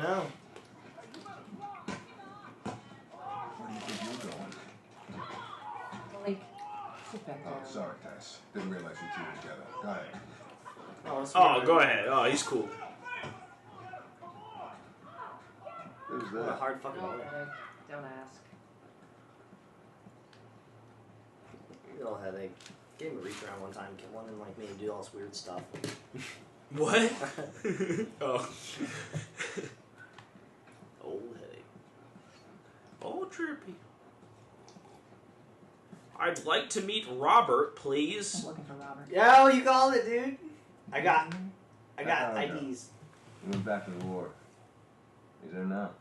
know. Where do you think you're going? Like, sit back down. Oh, sorry, Tess. Didn't realize you two were together. Go ahead. Oh, Oh, go ahead. Oh, he's cool. Who's What a that? hard fucking No, moment. don't ask. Little headache. Gave him a reach around one time. Kept wanting like me to do all this weird stuff. What? Oh. Old headache. Oh, trippy. I'd like to meet Robert, please. I'm looking for Robert. Yo, you called it, dude. I got I IDs. He went back to the war. He's there now.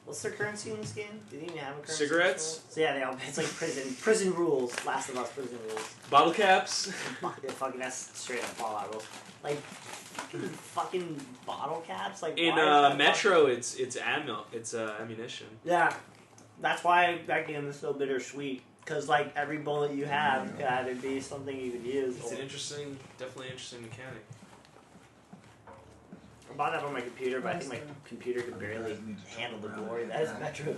What's their currency in this game? Do they even have a currency? Cigarettes? So yeah, they all. It's like prison rules. Last of Us prison rules. Bottle caps? Fucking that's straight up Fallout rules. Like fucking bottle caps. Like In why is that Metro, it's ammo. It's ammunition. Yeah, that's why that game is so bittersweet. Because like every bullet you have could either be something you could use. It's or... an interesting, definitely interesting mechanic. I bought that on my computer, but I think my computer could barely handle the glory that is Metro.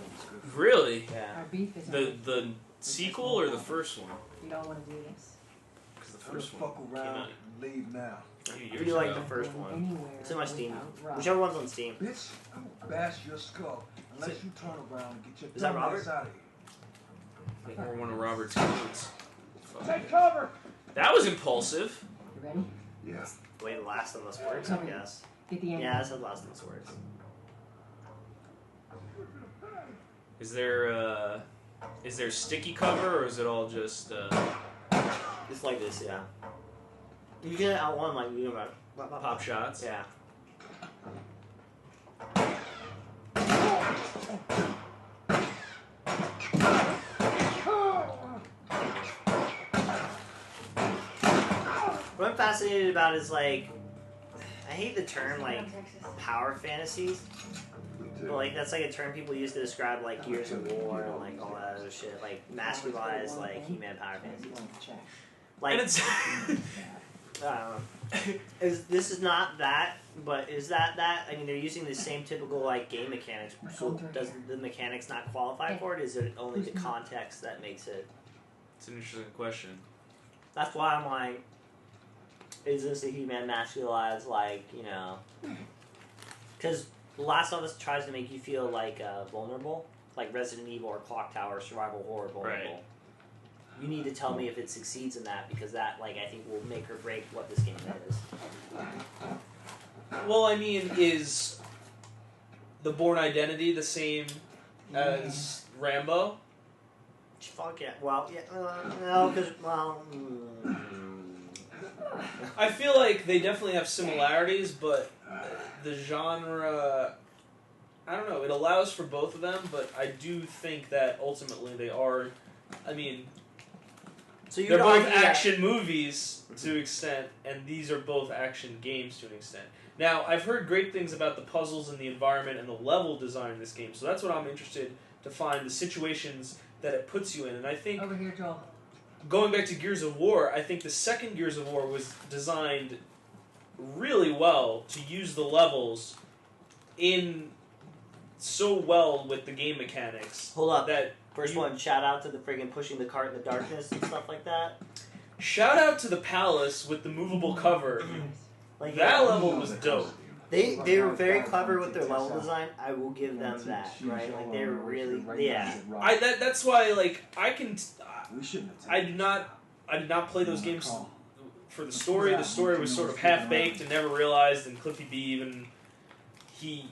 Really? Yeah. Our beef is The sequel or the first one? You don't want to do this. Because the Let's first one fuck came around out and leave now. a few I years do like ago. the first one. Anywhere It's in my Steam. without Rob. Whichever one's on Steam. Bitch, I will bash your skull unless you turn around and get your Is that dumb Robert? ass out of here. Or one of Robert's kids. Take cover! That was impulsive. You ready? Yeah. The way The Last of Us works, I guess. Get the angle. Yeah, that's how The Last of Us works. Is there sticky cover or is it all just It's like this, yeah. You get out one like you know, pop shots? Yeah. What I'm fascinated about is like, I hate the term like power fantasies, Me but too. like that's like a term people use to describe like Gears of War and like all that other shit, like masculized like He-Man power fantasies. Like, And it's I don't know. This is not that, but is that? I mean, they're using the same typical like game mechanics. So does the mechanics not qualify for it? Is it only the context that makes it? it's an interesting question. That's why I'm like, is this a He-Man masculized, like, you know? Because The Last of Us tries to make you feel like vulnerable, like Resident Evil or Clock Tower survival horror vulnerable. Right. You need to tell me if it succeeds in that, because that, like, I think will make or break what this game is. Well, I mean, is the Bourne Identity the same as Rambo? Fuck yeah. Well, yeah, no, because, well... I feel like they definitely have similarities, but the genre, I don't know, it allows for both of them, but I do think that ultimately they are, I mean, So they're both action movies to an extent, and these are both action games to an extent. Now, I've heard great things about the puzzles and the environment and the level design in this game, so that's what I'm interested to find, the situations that it puts you in, and I think... Over here, Joel. Going back to Gears of War, I think the second Gears of War was designed really well to use the levels in so well with the game mechanics. Hold up. That First one, shout out to the friggin' pushing the cart in the darkness and stuff like that. Shout out to the Palace with the movable cover. Like That yeah, level was dope. They were very clever with their level design. I will give them that, right? Like they were really, yeah. That's why, like, I can. We shouldn't have I did not play those games for the story. The story was sort of half baked and never realized. And Cliffy B even he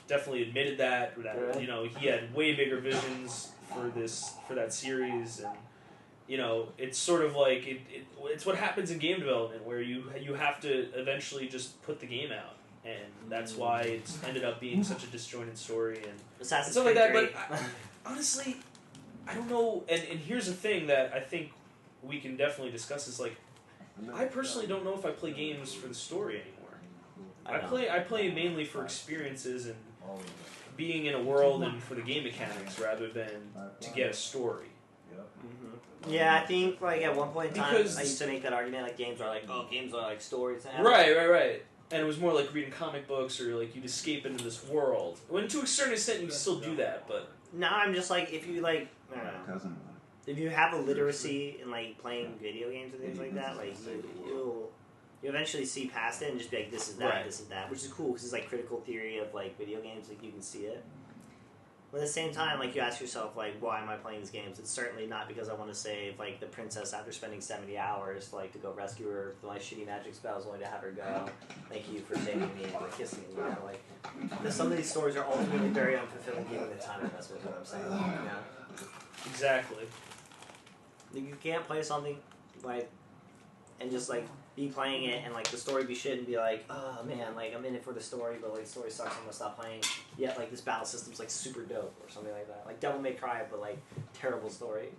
definitely admitted that you know he had way bigger visions for that series, and you know it's sort of like it's what happens in game development where you have to eventually just put the game out, and that's why it's ended up being such a disjointed story and Assassin's stuff like Creed that. 3. But honestly, I don't know. And here's the thing that I think we can definitely discuss is like I personally don't know if I play games for the story anymore. I play mainly for experiences and being in a world and for the game mechanics rather than to get a story. Mm-hmm. Yeah, I think like at one point in time, Because- I used to make that argument like games are like stories. And Right. And it was more like reading comic books or like you'd escape into this world. When to a certain extent you can still do that, but Now I'm just like if you like I don't know. Cousin. If you have a literacy in like playing video games and things like that, like you'll eventually see past it and just be like, this is that, Right. this is that, which is cool because it's like critical theory of like video games, like you can see it. But at the same time, like you ask yourself, like, why am I playing these games? It's certainly not because I want to save like the princess after spending 70 hours, like to go rescue her with my shitty magic spells, only to have her go, thank you for saving me and like, kissing me. You know, like some of these stories are ultimately very unfulfilling given the time investment. Is what I'm saying. You know? exactly. Like, you can't play something like and just like be playing it and like the story be shit and be like, oh man, like I'm in it for the story, but like the story sucks, I'm gonna stop playing. Yet like this battle system's like super dope or something like that. Like Devil May Cry, but like terrible story.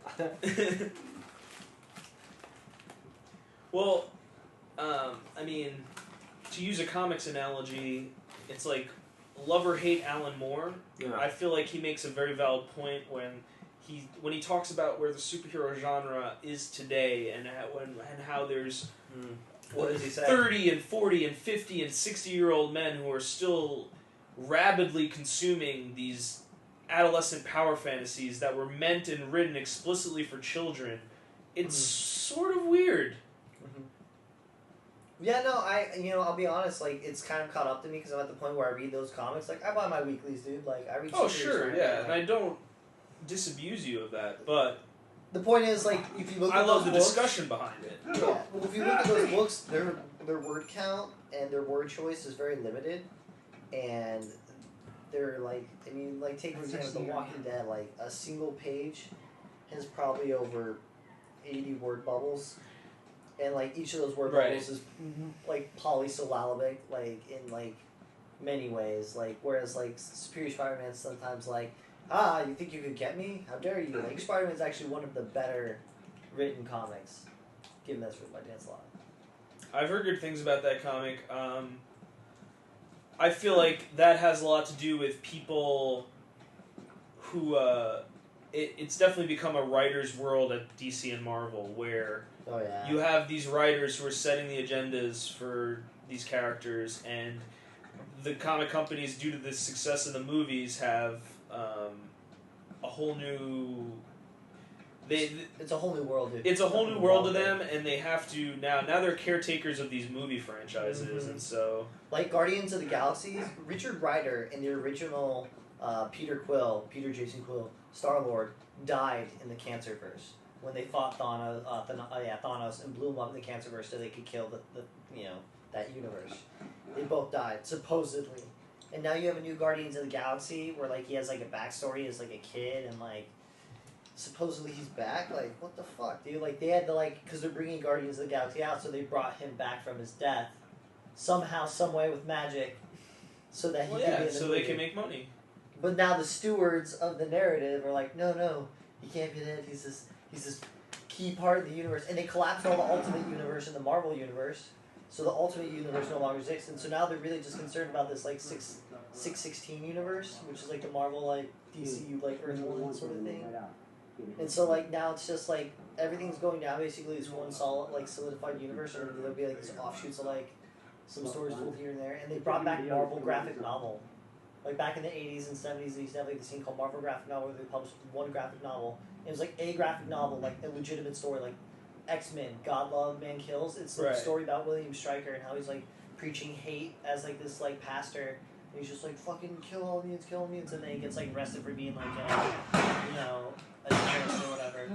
Well, I mean, to use a comics analogy, it's like love or hate Alan Moore. Yeah. I feel like he makes a very valid point when he talks about where the superhero genre is today and how there's What does he say? 30 and 40 and 50 and 60-year-old men who are still rabidly consuming these adolescent power fantasies that were meant and written explicitly for children. It's sort of weird. Yeah, no, I'll be honest, like, it's kind of caught up to me because I'm at the point where I read those comics. Like, I buy my weeklies, dude. Like, I read Oh, superhero sure, stuff, yeah, like- and I don't disabuse you of that, but The point is, like, if you look I at love those the books, discussion behind it. Yeah, well, if you look at those books, their word count and their word choice is very limited, and they're like, I mean, like take for example, The Walking Dead, like a single page has probably over 80 word bubbles, and like each of those word Right. bubbles is like polysyllabic, like in like many ways, like whereas like Superior Spider-Man sometimes like. You think you could get me? How dare you? Like, Spider-Man's actually one of the better written comics, given that's written by Dan Slott. I've heard good things about that comic. I feel like that has a lot to do with people who... it's definitely become a writer's world at DC and Marvel, where Oh, yeah. you have these writers who are setting the agendas for these characters, and the comic companies, due to the success of the movies, have a whole new... It's a whole new world, dude. It's a whole new world to them, and they have to now they're caretakers of these movie franchises, and so Like Guardians of the Galaxy, Richard Rider in the original Peter Jason Quill, Star-Lord, died in the Cancerverse when they fought Thanos and blew him up in the Cancerverse so they could kill that universe. They both died, supposedly. And now you have a new Guardians of the Galaxy where like he has like a backstory as like a kid and like supposedly he's back. Like what the fuck, dude? Like they had to like because they're bringing Guardians of the Galaxy out, so they brought him back from his death somehow, some way with magic, so that he can be in the so movie. they can make money. But now the stewards of the narrative are like, no, he can't be dead. He's this key part of the universe, and they collapsed all the Ultimate Universe in the Marvel universe. So the Ultimate Universe no longer exists, and so now they're really just concerned about this like 616 universe, which is like the Marvel like DCU like Earth 1 sort of thing. And so like now it's just like everything's going down basically this one solid like solidified universe, and there'll be like these offshoots of like some stories told here and there, and they brought back Marvel graphic novel. Like back in the 80s and 70s, they used to have like this thing called Marvel graphic novel where they published one graphic novel. It was like a graphic novel, like a legitimate story, like X-Men, God Love, Man Kills. It's a story about William Stryker and how he's like preaching hate as like this like pastor. And he's just like fucking kill all mutants, and then he gets like arrested for being like a terrorist or whatever.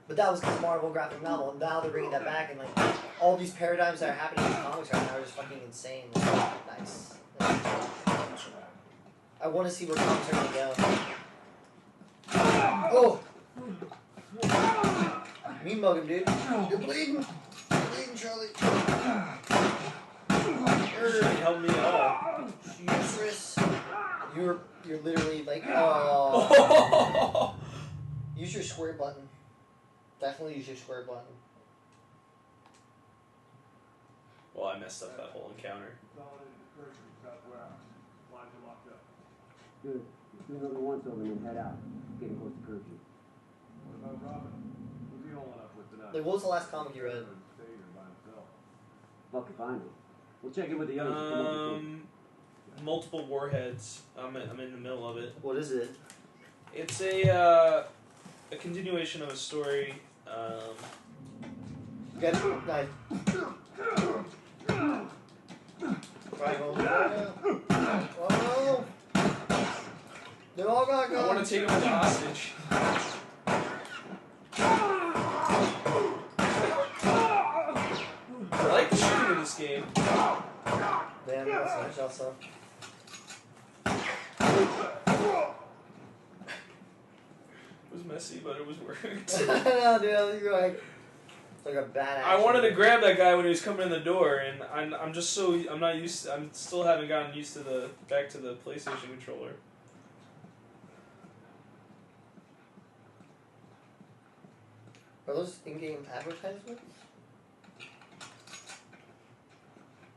But that was because Marvel graphic novel, and now they're bringing that back, and like all these paradigms that are happening in comics right now are just fucking insane. Like, nice. I want to see where comics are gonna go. Oh. Mean mug him, dude. You're bleeding. You're bleeding, Charlie. Didn't help me at all. Useless. You're literally like, oh. Use your square button. Definitely use your square button. Well, I messed up that whole encounter. Good. Do another once over and then head out. Getting close to curfew. What about Robin? Who's he holding up with tonight? Like, what was the last comic you read? Stay here by himself. Fuck if I know. We'll check in with the others. and come up with things. Multiple Warheads. I'm in the middle of it. What is it? It's a continuation of a story. Get it? Nice. Right, oh, they're all gonna go. I want to take him as a hostage. I like the shooting in this game. Damn, that's nice also. It was messy, but it was worked. No, dude, you're like, it's like a bad I wanted to grab that guy when he was coming in the door, and I'm still haven't gotten used to back to the PlayStation controller. Are those in-game advertisements?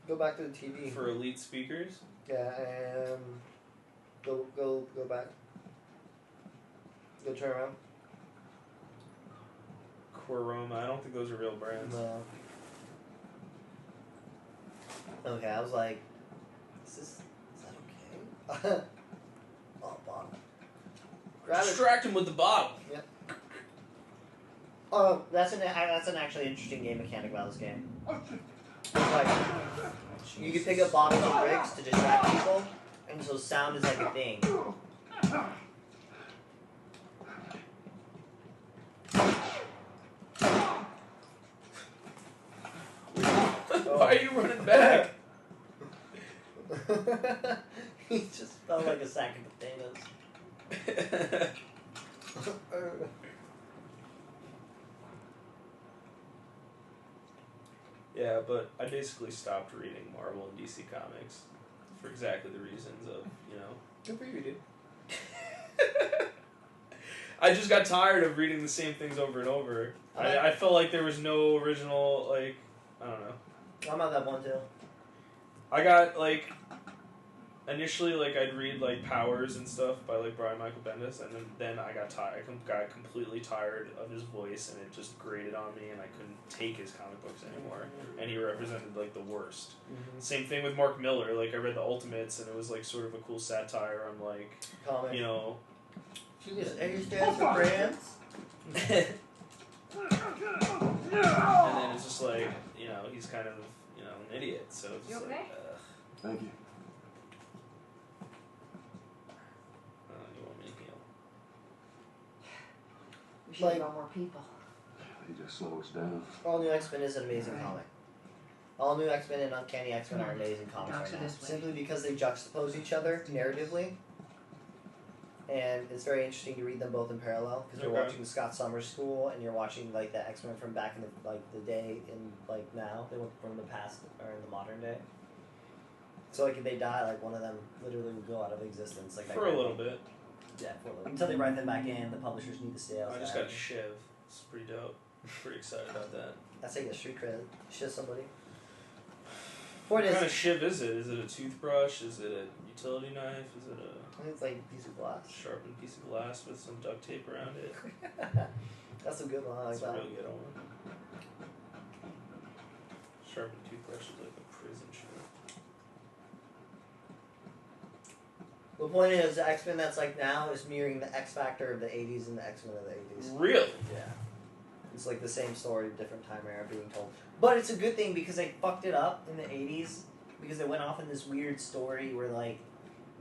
Go back to the TV. For Elite speakers? Yeah, and go back. Go turn around. Coroma, I don't think those are real brands. No. Okay, I was like, is that okay? Oh, bottle. Grab it. Distract him with the bottle. Oh, that's an actually interesting game mechanic about this game. Like, you can pick up bottles and bricks to distract people, and so sound is like a thing. Why are you running back? He just felt like a sack of potatoes. Yeah, but I basically stopped reading Marvel and DC comics for exactly the reasons of, Good for you, dude. I just got tired of reading the same things over and over. I felt like there was no original, like, I don't know. I'm at that one too. I got, initially, I'd read, Powers and stuff by, Brian Michael Bendis, and then I got tired. I got completely tired of his voice, and it just grated on me, and I couldn't take his comic books anymore. And he represented, the worst. Mm-hmm. Same thing with Mark Miller. I read the Ultimates, and it was, sort of a cool satire on, Comic. you know... Are you stands for brands? And then it's just he's kind of, an idiot, so it's just You okay? Thank you. you want me to heal? We should Like- draw more people. He just slows down. All New X-Men is an amazing comic. All New X-Men and Uncanny X-Men are amazing comics Docs right are now. this way. Simply because they juxtapose each other narratively. And it's very interesting to read them both in parallel because you're Okay. watching the Scott Summers school and you're watching the X-Men from back in the day and now. They went from the past or in the modern day. So if they die, one of them literally will go out of existence. For a little bit. Yeah, for a little. Until they write them back in, the publishers need to stay outside. I just got a shiv. It's pretty dope. Pretty excited about that. That's like a street cred. Shit somebody. Point What is, kind of shiv is it? Is it a toothbrush? Is it a utility knife? Is it a I think it's like a piece of glass. sharpened piece of glass with some duct tape around it? That's a good one. I like That's a that. real good one. Sharpened toothbrush is like a prison shiv. The point is, the X-Men that's now is mirroring the X Factor of the 80s and the X-Men of the 80s. Really? Yeah. It's like the same story, different time era being told. But it's a good thing because they fucked it up in the 80s because they went off in this weird story where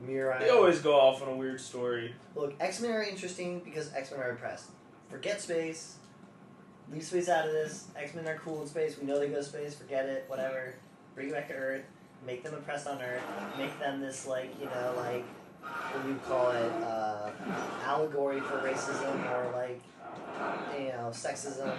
Mirai... They always go off on a weird story. Look, X-Men are interesting because X-Men are oppressed. Forget space. Leave space out of this. X-Men are cool in space. We know they go to space. Forget it. Whatever. Bring it back to Earth. Make them oppressed on Earth. Make them this, what do you call it? Allegory for racism or, sexism.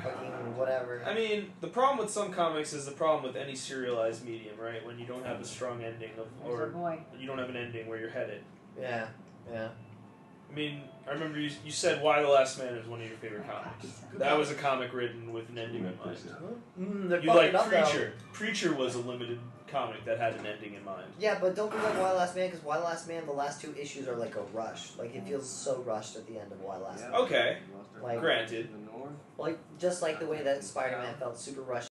Fucking whatever. I mean, the problem with some comics is the problem with any serialized medium, right? When you don't have a strong ending There's our or boy. you don't have an ending where you're headed. Yeah. Yeah. I I mean, I remember you said Why the Last Man is one of your favorite comics. That was a comic written with an ending in mind. They're You fucking like up, though. Preacher. Preacher was a limited comic that had an ending in mind. Yeah, but don't forget Why the Last Man, because Why the Last Man, the last 2 issues are like a rush. Like, it feels so rushed at the end of Why the Last Man. Okay, Like, granted. like just like the way that Spider-Man felt super rushed